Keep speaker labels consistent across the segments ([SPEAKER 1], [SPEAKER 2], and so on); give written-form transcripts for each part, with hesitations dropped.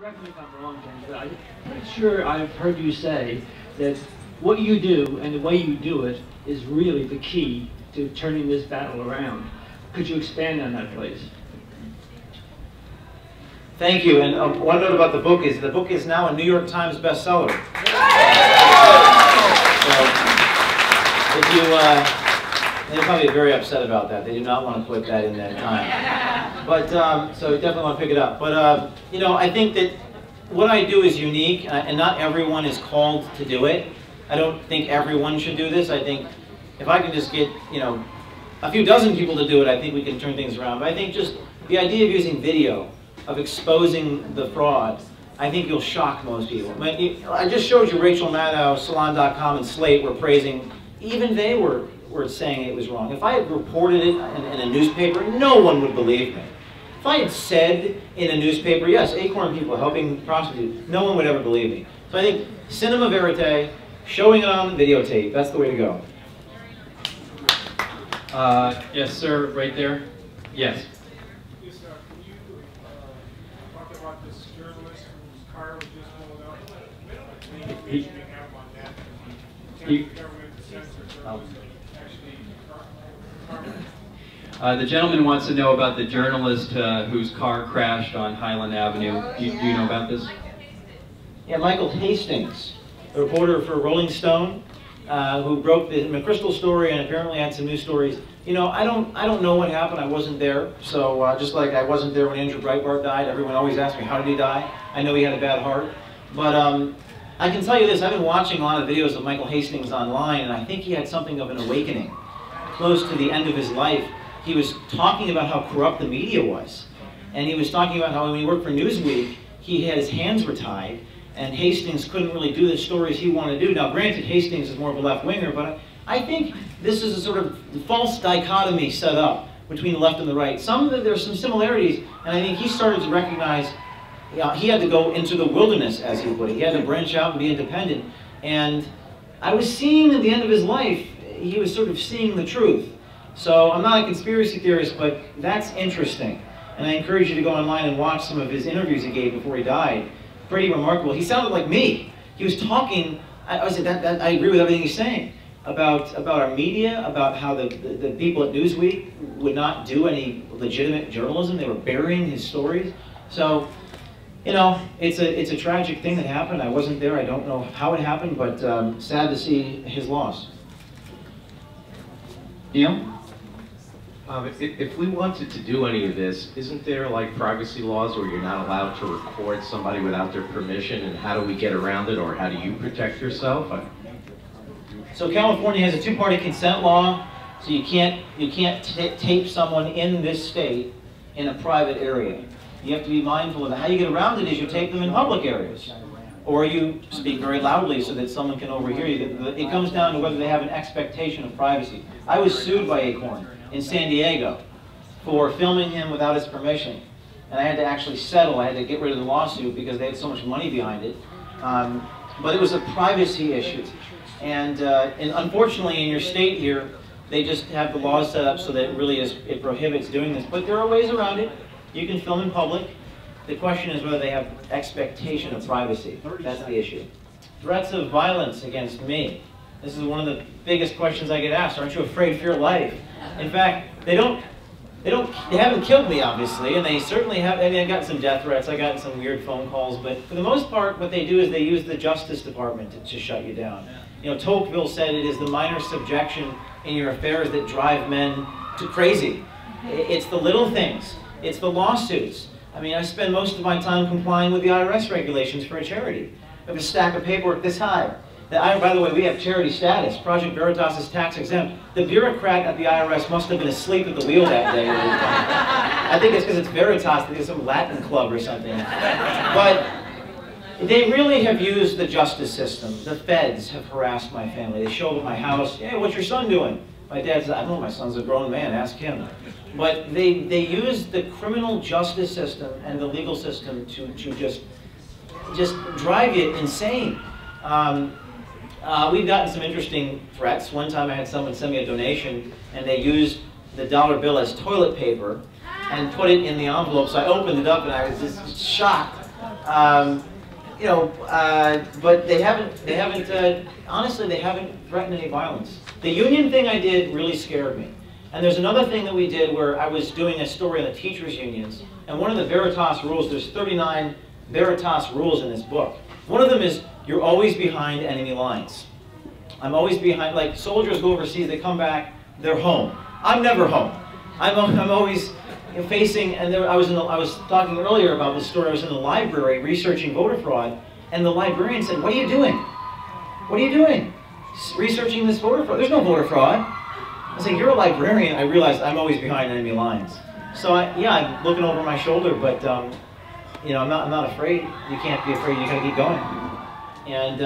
[SPEAKER 1] correct me if I'm wrong, James, but I'm pretty sure I've heard you say that what you do and the way you do it is really the key to turning this battle around. Could you expand on that, please?
[SPEAKER 2] Thank you. And one note about the book is now a New York Times bestseller. So if you, they're probably very upset about that. They do not want to put that in that time. But so definitely want to pick it up. But you know, I think that what I do is unique, and not everyone is called to do it. I don't think everyone should do this. I think if I can just get, you know, a few dozen people to do it, I think we can turn things around. But I think just the idea of using video, of exposing the fraud, I think you'll shock most people. I just showed you Rachel Maddow, Salon.com, and Slate were praising. Even they were saying it was wrong. If I had reported it in a newspaper, no one would believe me. If I had said in a newspaper, yes, Acorn people helping prostitutes, no one would ever believe me. So I think cinema verite, showing it on videotape, that's the way to go.
[SPEAKER 3] Yes, sir, right there. Yes.
[SPEAKER 4] Yes, can you talk about this journalist whose car was just pulled up? What information do you have on that? The government to censor journalists actually
[SPEAKER 3] the gentleman wants to know about the journalist whose car crashed on Highland Avenue. Do you know about this?
[SPEAKER 2] Yeah, Michael Hastings, a reporter for Rolling Stone, who broke the McChrystal story and apparently had some new stories. You know, I don't know what happened. I wasn't there. So just like I wasn't there when Andrew Breitbart died, everyone always asks me, how did he die? I know he had a bad heart. But I can tell you this, I've been watching a lot of videos of Michael Hastings online, and I think he had something of an awakening. Close to the end of his life, he was talking about how corrupt the media was. And he was talking about how when he worked for Newsweek, his hands were tied, and Hastings couldn't really do the stories he wanted to do. Now, granted, Hastings is more of a left-winger, but I think this is a sort of false dichotomy set up between the left and the right. There's some similarities, and I think he started to recognize he had to go into the wilderness, as he put it. He had to branch out and be independent. And I was seeing at the end of his life, he was sort of seeing the truth. So I'm not a conspiracy theorist, but that's interesting. And I encourage you to go online and watch some of his interviews he gave before he died. Pretty remarkable. He sounded like me. He was talking, I agree with everything he's saying, about our media, about how the people at Newsweek would not do any legitimate journalism. They were burying his stories. So, you know, it's a tragic thing that happened. I wasn't there. I don't know how it happened, but sad to see his loss.
[SPEAKER 3] Neil?
[SPEAKER 5] If we wanted to do any of this, isn't there like privacy laws where you're not allowed to record somebody without their permission, and how do we get around it, or how do you protect yourself?
[SPEAKER 2] So California has a two-party consent law, so you can't tape someone in this state in a private area. You have to be mindful of that. How you get around it is you tape them in public areas, or you speak very loudly so that someone can overhear you. It comes down to whether they have an expectation of privacy. I was sued by Acorn in San Diego for filming him without his permission. And I had to actually settle. I had to get rid of the lawsuit because they had so much money behind it. But it was a privacy issue. And unfortunately in your state here, they just have the laws set up so that it prohibits doing this. But there are ways around it. You can film in public. The question is whether they have expectation of privacy. That's the issue. Threats of violence against me. This is one of the biggest questions I get asked. Aren't you afraid for your life? In fact, they haven't killed me, obviously, and they certainly have. I mean, I got some death threats. I got some weird phone calls, but for the most part, what they do is they use the Justice Department to shut you down. You know, Tocqueville said it is the minor subjection in your affairs that drive men to crazy. It's the little things. It's the lawsuits. I mean, I spend most of my time complying with the IRS regulations for a charity. I have a stack of paperwork this high. By the way, we have charity status. Project Veritas is tax exempt. The bureaucrat at the IRS must have been asleep at the wheel that day. I think it's because it's Veritas. There's some Latin club or something. But they really have used the justice system. The feds have harassed my family. They show up at my house. Hey, what's your son doing? My dad says, I don't know, my son's a grown man. Ask him. But they use the criminal justice system and the legal system to just drive you insane. We've gotten some interesting threats. One time I had someone send me a donation, and they used the dollar bill as toilet paper and put it in the envelope. So I opened it up, and I was just shocked but they haven't, honestly, they haven't threatened any violence. The union thing I did really scared me. And there's another thing that we did where I was doing a story on the teachers' unions, and one of the Veritas rules, there's 39 Veritas rules in this book. One of them is, you're always behind enemy lines. I'm always behind, like soldiers go overseas, they come back, they're home. I'm never home. I'm always facing, and I was talking earlier about this story. I was in the library researching voter fraud, and the librarian said, "What are you doing? What are you doing? Researching this voter fraud? There's no voter fraud." I said, "You're a librarian." I realized I'm always behind enemy lines. So I'm looking over my shoulder, but I'm not afraid. You can't be afraid. You got to keep going. And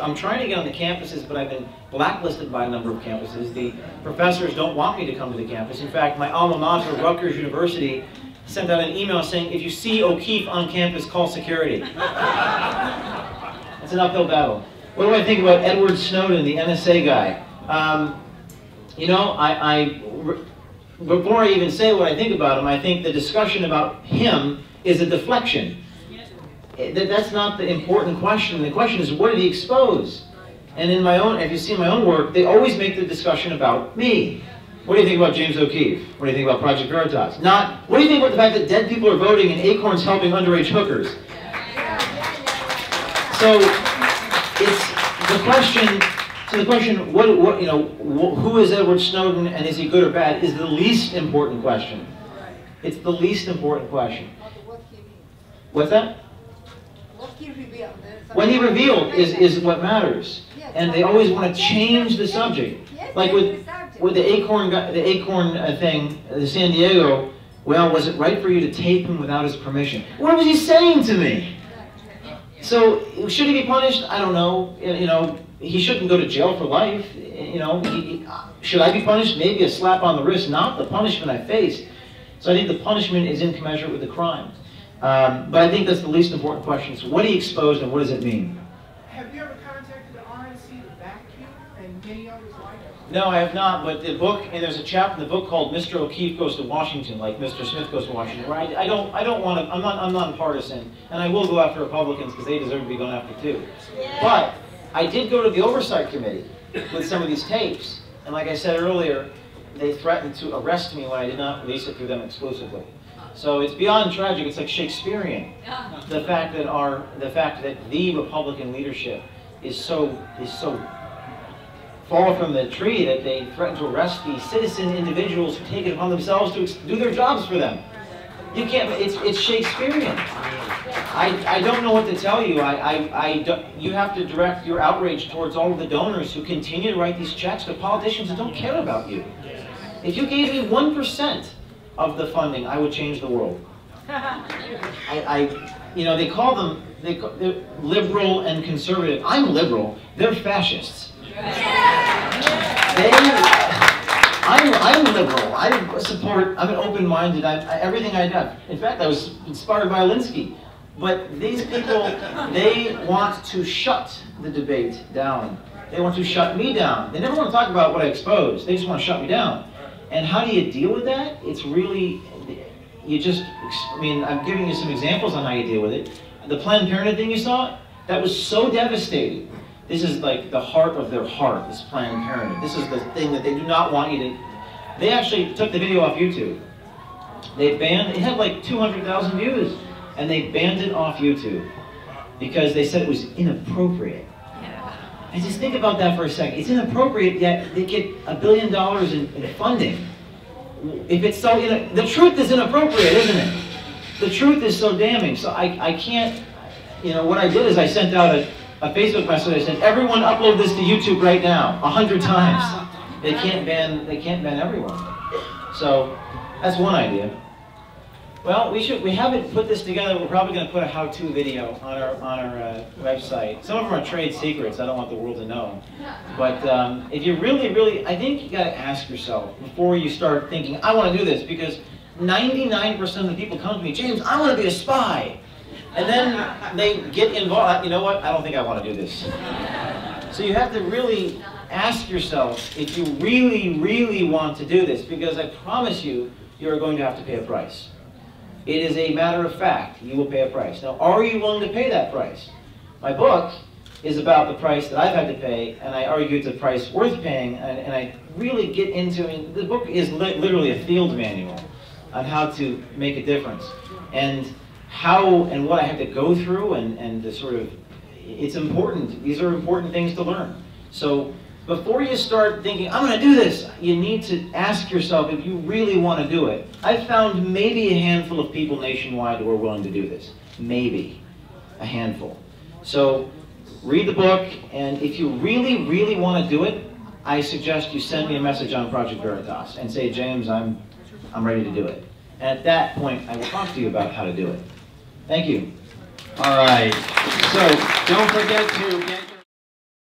[SPEAKER 2] I'm trying to get on the campuses, but I've been blacklisted by a number of campuses. The professors don't want me to come to the campus. In fact, my alma mater, Rutgers University, sent out an email saying, "If you see O'Keefe on campus, call security." It's an uphill battle. What do I think about Edward Snowden, the NSA guy? Before I even say what I think about him, I think the discussion about him is a deflection. That's not the important question. The question is, what did he expose? And in my own, if you see my own work, they always make the discussion about me. What do you think about James O'Keefe? What do you think about Project Veritas? Not, what do you think about the fact that dead people are voting and Acorn's helping underage hookers? So it's the question. So the question, who is Edward Snowden and is he good or bad, is the least important question. It's the least important question. What's that? What he revealed is what matters, and they always want to change the subject. Like with the Acorn thing, the San Diego. Well, was it right for you to tape him without his permission? What was he saying to me? So should he be punished? I don't know. He shouldn't go to jail for life. Should I be punished? Maybe a slap on the wrist, not the punishment I faced. So I think the punishment is incommensurate with the crime. But I think that's the least important question. So what he exposed and what does it mean?
[SPEAKER 4] Have you ever contacted the RNC to back you and many others like it?
[SPEAKER 2] No, I have not, but the book, and there's a chapter in the book called Mr. O'Keefe Goes to Washington, like Mr. Smith Goes to Washington, where I don't want to, I'm non-partisan, and I will go after Republicans because they deserve to be going after too. But I did go to the Oversight Committee with some of these tapes, and like I said earlier, they threatened to arrest me when I did not release it through them exclusively. So it's beyond tragic. It's like Shakespearean. The fact that the Republican leadership is so far from the tree that they threaten to arrest the citizen individuals who take it upon themselves to do their jobs for them. You can't. It's Shakespearean. I don't know what to tell you. You have to direct your outrage towards all of the donors who continue to write these checks to politicians who don't care about you. If you gave me 1% of the funding, I would change the world. They call them they're liberal and conservative. I'm liberal. They're fascists. I'm liberal. I support. I'm an open-minded. Everything I do. In fact, I was inspired by Alinsky. But these people, they want to shut the debate down. They want to shut me down. They never want to talk about what I exposed. They just want to shut me down. And how do you deal with that? It's really, I'm giving you some examples on how you deal with it. The Planned Parenthood thing you saw, that was so devastating. This is like the heart of their heart, this Planned Parenthood. This is the thing that they do not want you to. They actually took the video off YouTube. It had like 200,000 views, and they banned it off YouTube because they said it was inappropriate. And just think about that for a second. It's inappropriate, yet they get $1 billion in funding. If it's so, the truth is inappropriate, isn't it? The truth is so damning. So I can't, what I did is I sent out a Facebook message. I said, everyone upload this to YouTube right now, 100 times. They can't ban everyone. So that's one idea. Well, we haven't put this together. We're probably going to put a how-to video on our website. Some of them are trade secrets. I don't want the world to know. But if you really, I think you got to ask yourself before you start thinking, I want to do this, because 99% of the people come to me, James, I want to be a spy. And then they get involved. You know what? I don't think I want to do this. So you have to really ask yourself if you really want to do this, because I promise you, you're going to have to pay a price. It is a matter of fact. You will pay a price. Now, are you willing to pay that price? My book is about the price that I've had to pay, and I argue it's a price worth paying, and I really get into, I mean, the book is literally a field manual on how to make a difference, and how and what I have to go through, and the sort of, it's important. These are important things to learn. So before you start thinking, I'm going to do this, you need to ask yourself if you really want to do it. I've found maybe a handful of people nationwide who are willing to do this. Maybe a handful. So read the book, and if you really, really want to do it, I suggest you send me a message on Project Veritas and say, James, I'm ready to do it. And at that point, I will talk to you about how to do it. Thank you.
[SPEAKER 3] All right. So don't forget to get